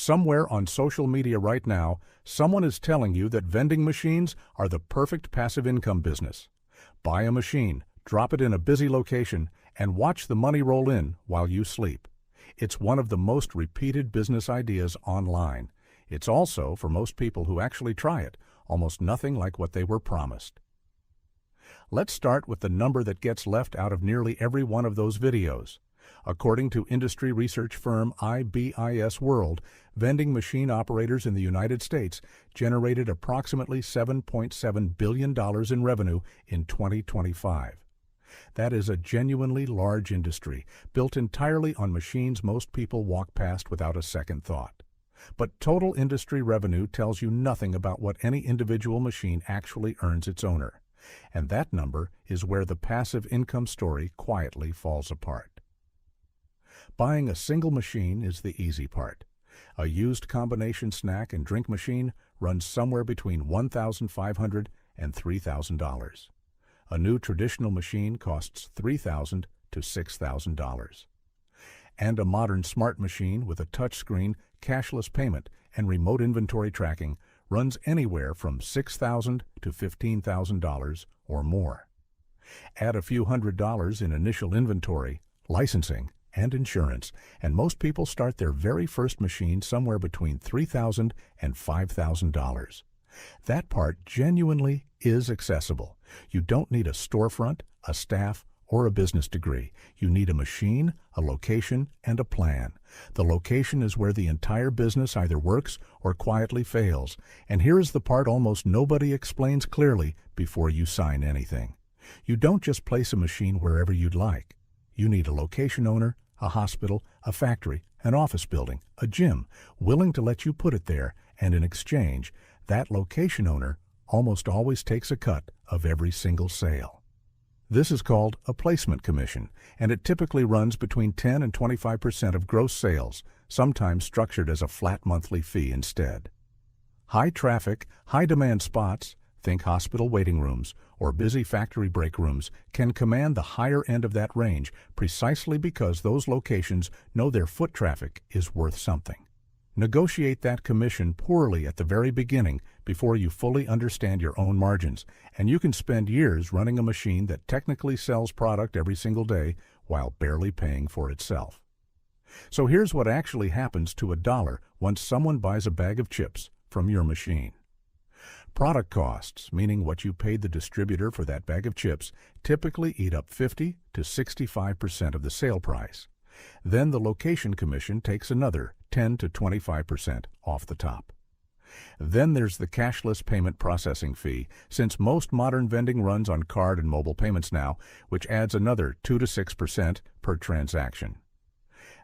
Somewhere on social media right now, someone is telling you that vending machines are the perfect passive income business. Buy a machine, drop it in a busy location, and watch the money roll in while you sleep. It's one of the most repeated business ideas online. It's also, for most people who actually try it, almost nothing like what they were promised. Let's start with the number that gets left out of nearly every one of those videos. According to industry research firm IBIS World, vending machine operators in the United States generated approximately $7.7 billion in revenue in 2025. That is a genuinely large industry, built entirely on machines most people walk past without a second thought. But total industry revenue tells you nothing about what any individual machine actually earns its owner. And that number is where the passive income story quietly falls apart. Buying a single machine is the easy part. A used combination snack and drink machine runs somewhere between $1,500 and $3,000. A new traditional machine costs $3,000 to $6,000. And a modern smart machine with a touchscreen, cashless payment, and remote inventory tracking runs anywhere from $6,000 to $15,000 or more. Add a few $100s in initial inventory, licensing, and insurance, and most people start their very first machine somewhere between $3,000 and $5,000. That part genuinely is accessible. You don't need a storefront, a staff, or a business degree. You need a machine, a location, and a plan. The location is where the entire business either works or quietly fails. And here is the part almost nobody explains clearly before you sign anything. You don't just place a machine wherever you'd like. You need a location owner, a hospital, a factory, an office building, a gym, willing to let you put it there, and in exchange, that location owner almost always takes a cut of every single sale. This is called a placement commission, and it typically runs between 10 and 25% of gross sales, sometimes structured as a flat monthly fee instead. High traffic, high demand spots, think hospital waiting rooms or busy factory break rooms, can command the higher end of that range precisely because those locations know their foot traffic is worth something. Negotiate that commission poorly at the very beginning before you fully understand your own margins, and you can spend years running a machine that technically sells product every single day while barely paying for itself. So here's what actually happens to a dollar once someone buys a bag of chips from your machine. Product costs, meaning what you paid the distributor for that bag of chips, typically eat up 50 to 65% of the sale price. Then the location commission takes another 10 to 25% off the top. Then there's the cashless payment processing fee, since most modern vending runs on card and mobile payments now, which adds another 2 to 6% per transaction.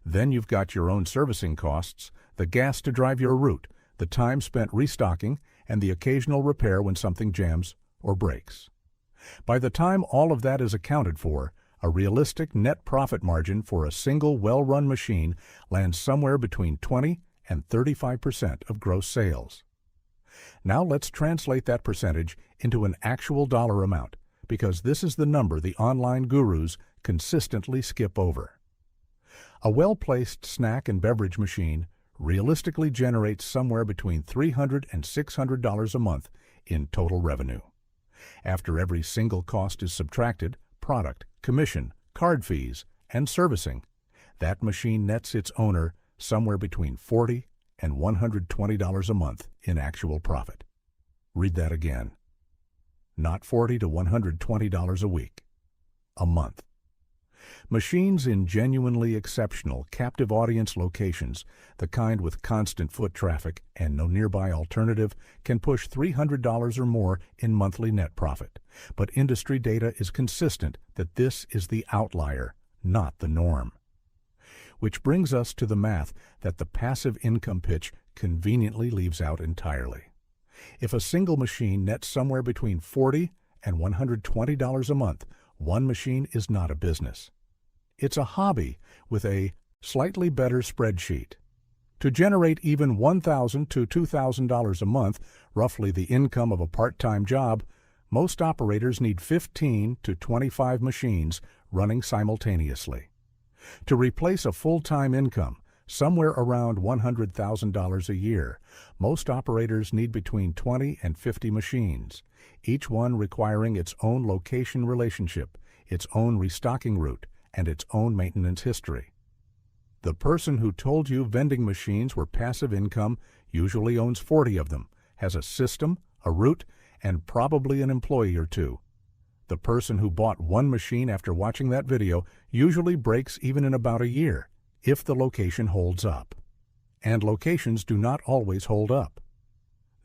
Then you've got your own servicing costs, the gas to drive your route, the time spent restocking, and the occasional repair when something jams or breaks. By the time all of that is accounted for, a realistic net profit margin for a single well-run machine lands somewhere between 20 and 35% of gross sales. Now let's translate that percentage into an actual dollar amount, because this is the number the online gurus consistently skip over. A well-placed snack and beverage machine realistically generates somewhere between $300 and $600 a month in total revenue. After every single cost is subtracted, product, commission, card fees, and servicing, that machine nets its owner somewhere between $40 and $120 a month in actual profit. Read that again. Not $40 to $120 a week. A month. Machines in genuinely exceptional, captive audience locations, the kind with constant foot traffic and no nearby alternative, can push $300 or more in monthly net profit. But industry data is consistent that this is the outlier, not the norm. Which brings us to the math that the passive income pitch conveniently leaves out entirely. If a single machine nets somewhere between $40 and $120 a month, one machine is not a business. It's a hobby with a slightly better spreadsheet. To generate even $1,000 to $2,000 a month, roughly the income of a part-time job, most operators need 15 to 25 machines running simultaneously. To replace a full-time income, somewhere around $100,000 a year. Most operators need between 20 and 50 machines, each one requiring its own location relationship, its own restocking route, and its own maintenance history. The person who told you vending machines were passive income usually owns 40 of them, has a system, a route, and probably an employee or two. The person who bought one machine after watching that video usually breaks even in about a year, if the location holds up. And locations do not always hold up.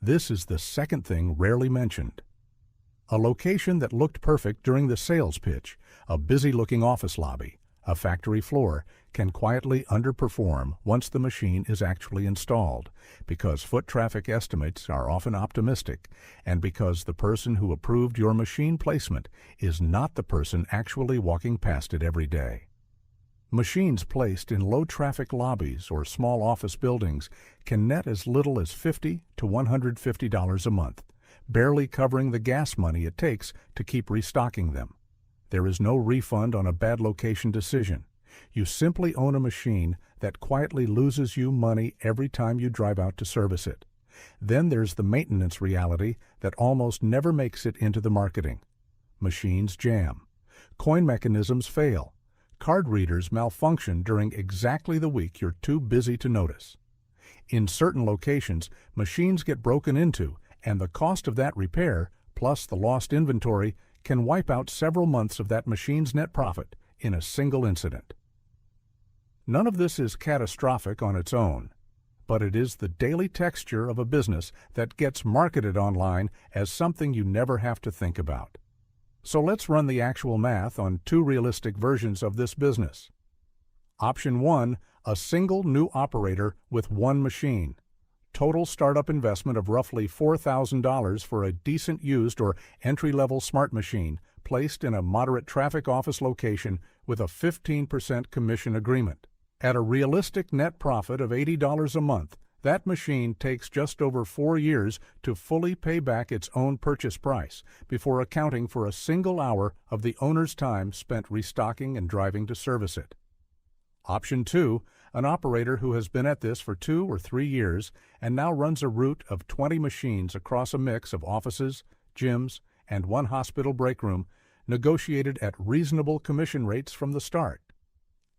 This is the second thing rarely mentioned. A location that looked perfect during the sales pitch, a busy-looking office lobby, a factory floor, can quietly underperform once the machine is actually installed, because foot traffic estimates are often optimistic, and because the person who approved your machine placement is not the person actually walking past it every day. Machines placed in low-traffic lobbies or small office buildings can net as little as $50 to $150 a month, barely covering the gas money it takes to keep restocking them. There is no refund on a bad location decision. You simply own a machine that quietly loses you money every time you drive out to service it. Then there's the maintenance reality that almost never makes it into the marketing. Machines jam. Coin mechanisms fail. Card readers malfunction during exactly the week you're too busy to notice. In certain locations, machines get broken into, and the cost of that repair, plus the lost inventory, can wipe out several months of that machine's net profit in a single incident. None of this is catastrophic on its own, but it is the daily texture of a business that gets marketed online as something you never have to think about. So let's run the actual math on two realistic versions of this business. Option 1, a single new operator with one machine. Total startup investment of roughly $4,000 for a decent used or entry-level smart machine placed in a moderate traffic office location with a 15% commission agreement. At a realistic net profit of $80 a month, that machine takes just over 4 years to fully pay back its own purchase price before accounting for a single hour of the owner's time spent restocking and driving to service it. Option 2, an operator who has been at this for 2 or 3 years and now runs a route of 20 machines across a mix of offices, gyms, and one hospital break room, negotiated at reasonable commission rates from the start.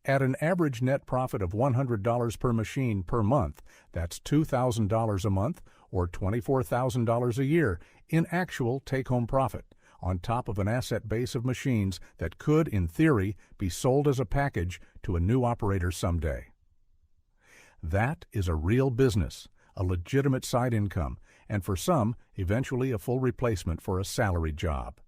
At an average net profit of $100 per machine per month, that's $2,000 a month or $24,000 a year in actual take-home profit, on top of an asset base of machines that could, in theory, be sold as a package to a new operator someday. That is a real business, a legitimate side income, and for some, eventually a full replacement for a salaried job.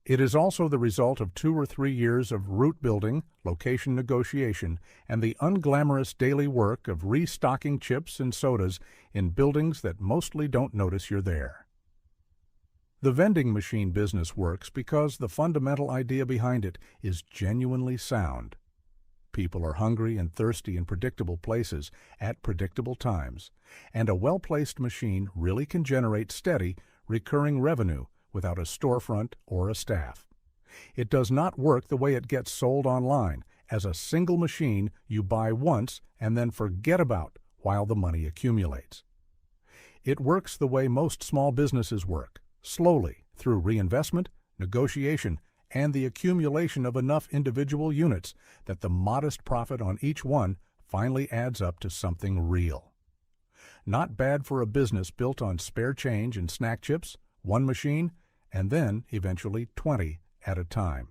It is also the result of 2 or 3 years of route building, location negotiation, and the unglamorous daily work of restocking chips and sodas in buildings that mostly don't notice you're there. The vending machine business works because the fundamental idea behind it is genuinely sound. People are hungry and thirsty in predictable places at predictable times, and a well-placed machine really can generate steady, recurring revenue without a storefront or a staff. It does not work the way it gets sold online, as a single machine you buy once and then forget about while the money accumulates. It works the way most small businesses work, slowly through reinvestment, negotiation, and the accumulation of enough individual units that the modest profit on each one finally adds up to something real. Not bad for a business built on spare change and snack chips, one machine, and then eventually 20 at a time.